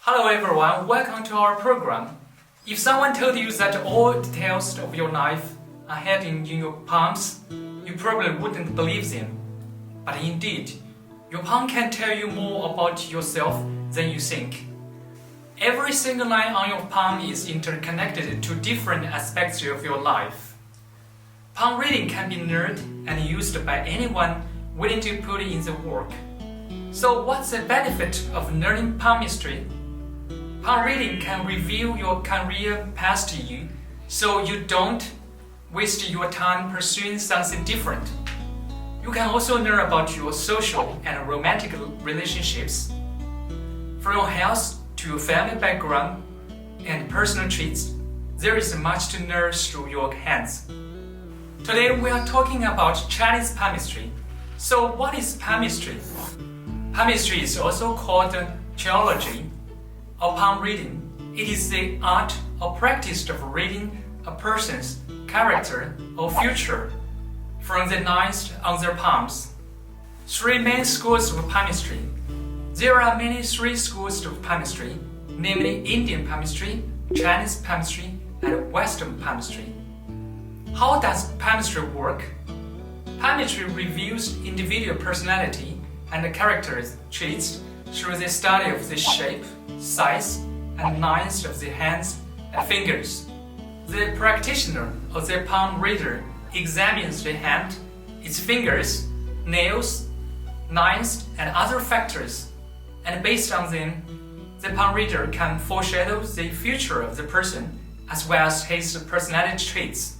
Hello everyone, welcome to our program. If someone told you that all details of your life are hidden in your palms, you probably wouldn't believe them. But indeed, your palm can tell you more about yourself than you think. Every single line on your palm is interconnected to different aspects of your life. Palm reading can be learned and used by anyone willing to put in the work. So what's the benefit of learning palmistry? Palm reading can reveal your career path to you, so you don't waste your time pursuing something different. You can also learn about your social and romantic relationships. From your health to your family background and personal traits, there is much to learn through your hands. Today we are talking about Chinese palmistry. So what is palmistry? Palmistry is also called theology or palm reading. It is the art or practice of reading a person's character or future from the lines on their palms. Three main schools of palmistry. There are three schools of palmistry, namely Indian palmistry, Chinese palmistry, and Western palmistry. How does palmistry work? Palmistry reveals individual personality and character traits through the study of the shape, size, and lines of the hands and fingers. The practitioner or the palm reader examines the hand, its fingers, nails, lines, and other factors, and based on them, the palm reader can foreshadow the future of the person as well as his personality traits.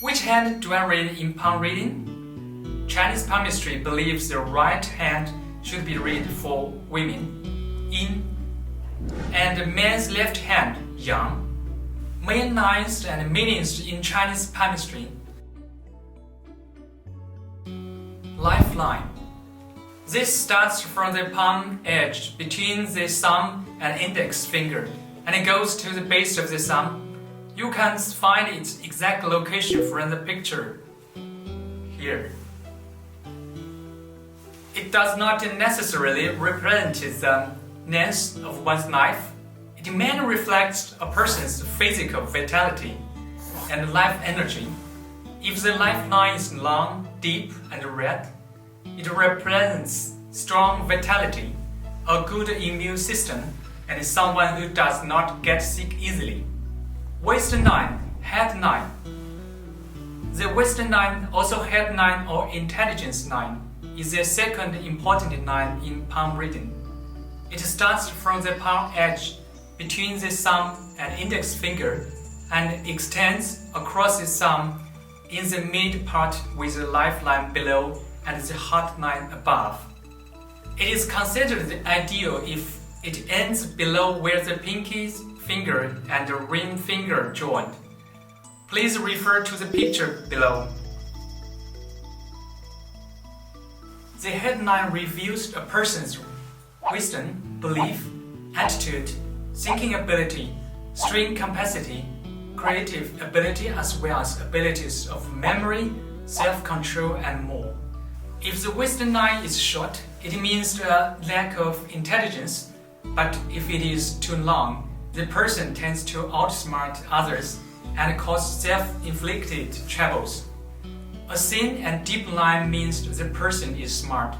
Which hand do I read in palm reading? Chinese palmistry believes the right hand should be read for women, yin, and man's left hand, yang. Main lines and meanings in Chinese palmistry. Lifeline. This starts from the palm edge between the thumb and index finger and it goes to the base of the thumb. You can find its exact location from the picture here. It does not necessarily represent the length of one's life. It mainly reflects a person's physical vitality and life energy. If the lifeline is long, deep, and red, it represents strong vitality, a good immune system, and someone who does not get sick easily. Waist line, head line. The waist line, also head line or intelligence line, is the second important line in palm reading. It starts from the palm edge between the thumb and index finger and extends across the thumb in the mid part with the lifeline below and the heart line above. It is considered ideal if it ends below where the pinky finger and the ring finger join. Please refer to the picture below. The headline reveals a person's wisdom, belief, attitude, thinking ability, string capacity, creative ability as well as abilities of memory, self-control and more. If the wisdom line is short, it means a lack of intelligence, but if it is too long, the person tends to outsmart others and cause self-inflicted troubles. A thin and deep line means the person is smart,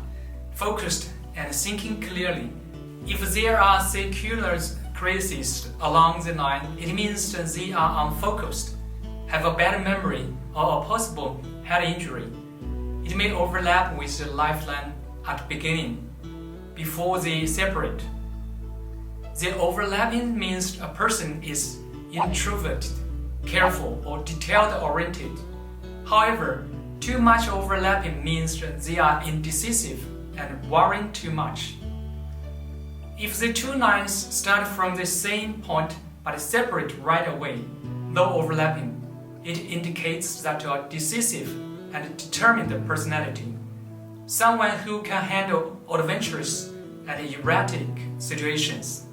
focused, and thinking clearly. If there are circular creases along the line, it means they are unfocused, have a bad memory, or a possible head injury. It may overlap with the lifeline at the beginning, before they separate. The overlapping means a person is introverted, careful, or detail-oriented. However, too much overlapping means they are indecisive and worrying too much. If the two lines start from the same point but separate right away, no overlapping, it indicates that you are decisive and determined personality, someone who can handle adventurous and erratic situations.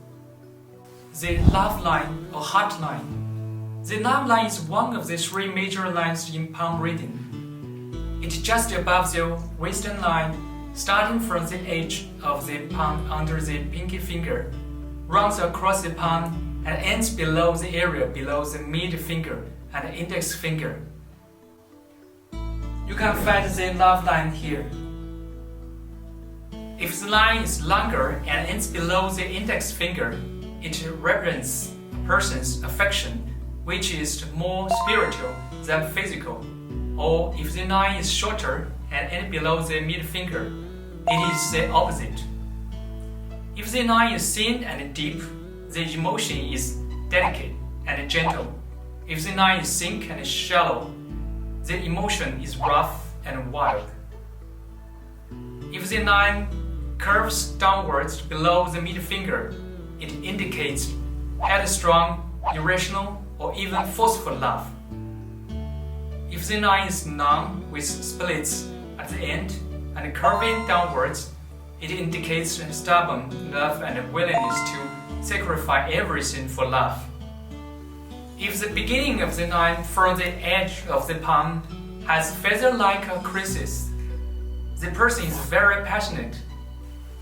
The love line or heart line. The love line is one of the three major lines in palm reading. It's just above the waist line, starting from the edge of the palm under the pinky finger runs across the palm and ends below the area below the middle finger and index finger. You can find the love line here. If the line is longer and ends below the index finger, it represents a person's affection, which is more spiritual than physical. Or if the line is shorter and ends below the middle finger, it is the opposite. If the line is thin and deep, the emotion is delicate and gentle. If the line is thin and shallow, the emotion is rough and wild. If the line curves downwards below the middle finger, it indicates headstrong, irrational, or even forceful love. If the line is long with splits at the end and curving downwards, it indicates stubborn love and willingness to sacrifice everything for love. If the beginning of the line from the edge of the palm has feather-like creases, the person is very passionate.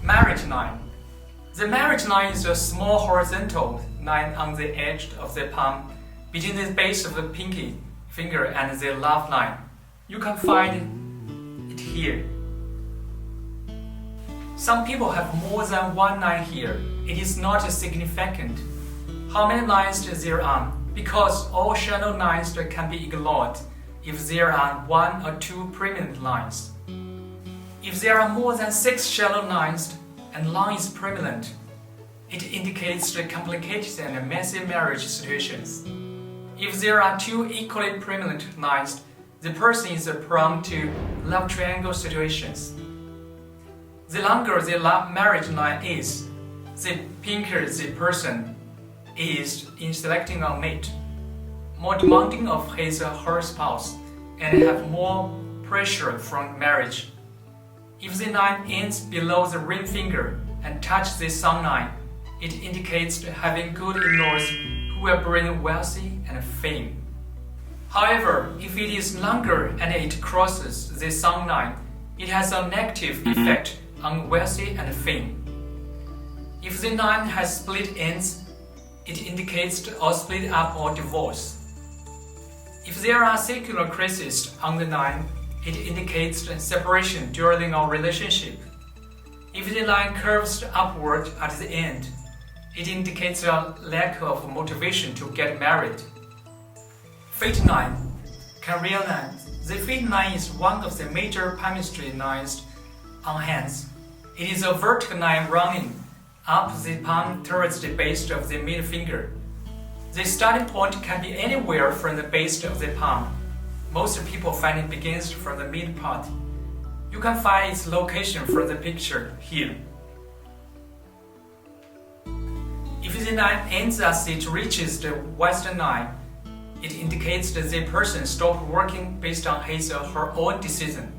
Marriage line. The marriage line is a small horizontal line on the edge of the palm between the base of the pinky finger and the love line. You can find it here. Some people have more than one line here. It is not significant how many lines there are, because all shallow lines can be ignored if there are one or two prominent lines. If there are more than 6 shallow lines and line is prominent, it indicates the complicated and messy marriage situations. If there are 2 equally prominent lines, the person is prone to love triangle situations. The longer the marriage line is, the pinker the person is in selecting a mate, more demanding of his or her spouse, and have more pressure from marriage. If the line ends below the ring finger and touches the sun line, it indicates having good in-laws who will bring wealthy and fame. However, if it is longer and it crosses the sun line, it has a negative effect on wealthy and fame. If the line has split ends, it indicates a split up or divorce. If there are circular creases on the line, it indicates separation during a relationship. If the line curves upward at the end, it indicates a lack of motivation to get married. Fate line, career line. The fate line is one of the major palmistry lines on hands. It is a vertical line running up the palm towards the base of the middle finger. The starting point can be anywhere from the base of the palm. Most people find it begins from the mid part. You can find its location from the picture here. If the line ends as it reaches the western line, it indicates that the person stopped working based on his or her own decision.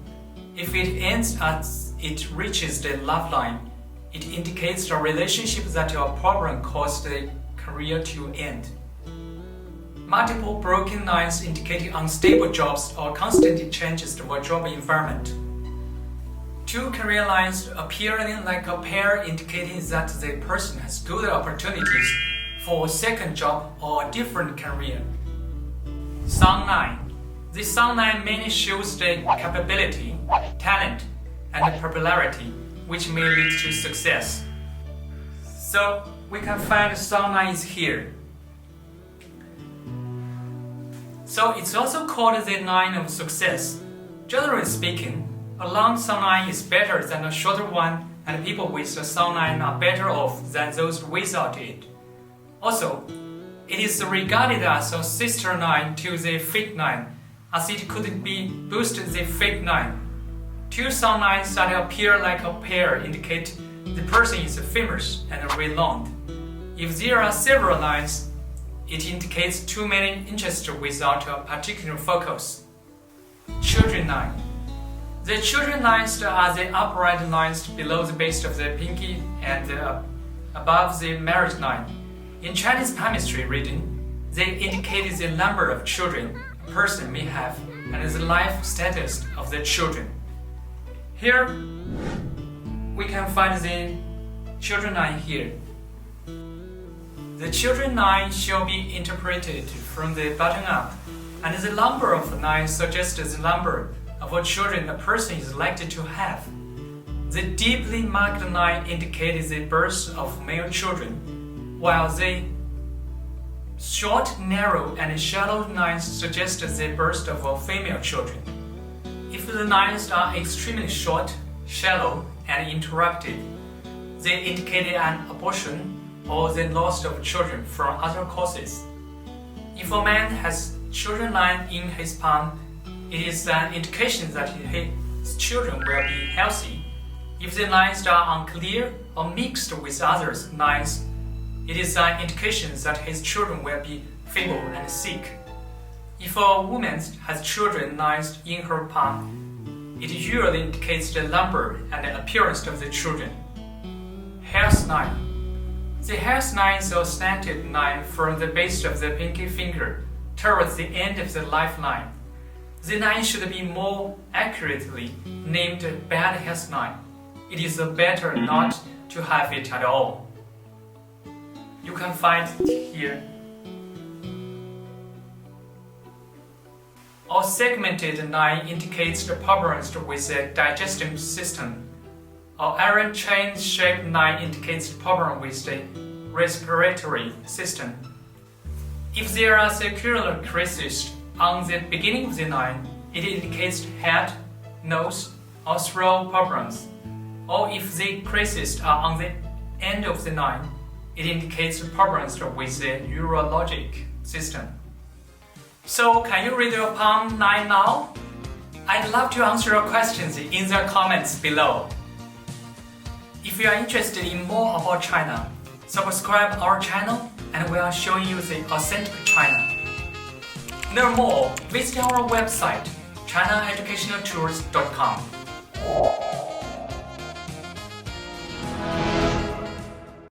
If it ends as it reaches the love line, it indicates a relationship that a problem caused the career to end. Multiple broken lines indicating unstable jobs or constant changes to a job environment. 2 career lines appearing like a pair indicating that the person has good opportunities for a second job or a different career. Sun line. The sun line mainly shows the capability, talent, and popularity which may lead to success. So we can find the sun line is here. So it's also called the line of success. Generally speaking, a long sun line is better than a shorter one, and people with a sun line are better off than those without it. Also, it is regarded as a sister line to the fate line, as it could be boost the fate line. 2 sun lines that appear like a pair indicate the person is famous and renowned. If there are several lines, it indicates too many interests without a particular focus. Children line. The children lines are the upright lines below the base of the pinky and above the marriage line. In Chinese palmistry reading, they indicate the number of children a person may have and the life status of the children. Here, we can find the children line here. The children line shall be interpreted from the bottom up, and the number of 9 suggests the number of children a person is likely to have. The deeply marked line indicates the birth of male children, while the short, narrow, and shallow lines suggest the birth of female children. If the lines are extremely short, shallow, and interrupted, they indicate an abortion or the loss of children from other causes. If a man has children line in his palm, it is an indication that his children will be healthy. If the lines are unclear or mixed with other lines, it is an indication that his children will be feeble and sick. If a woman has children lines in her palm, it usually indicates the number and the appearance of the children. Health line. The health line is a slanted line from the base of the pinky finger towards the end of the lifeline. The line should be more accurately named bad health line. It is better not to have it at all. You can find it here. A segmented line indicates the problems with the digestive system. An iron chain-shaped line indicates the problem with the respiratory system. If there are circular creases on the beginning of the line, it indicates head, nose, or throat problems. Or if the creases are on the end of the line, it indicates problems with the urologic system. So, can you read your palm line now? I'd love to answer your questions in the comments below. If you are interested in more about China, subscribe our channel and we are showing you the authentic China. Learn more, visit our website, chinaeducationaltours.com.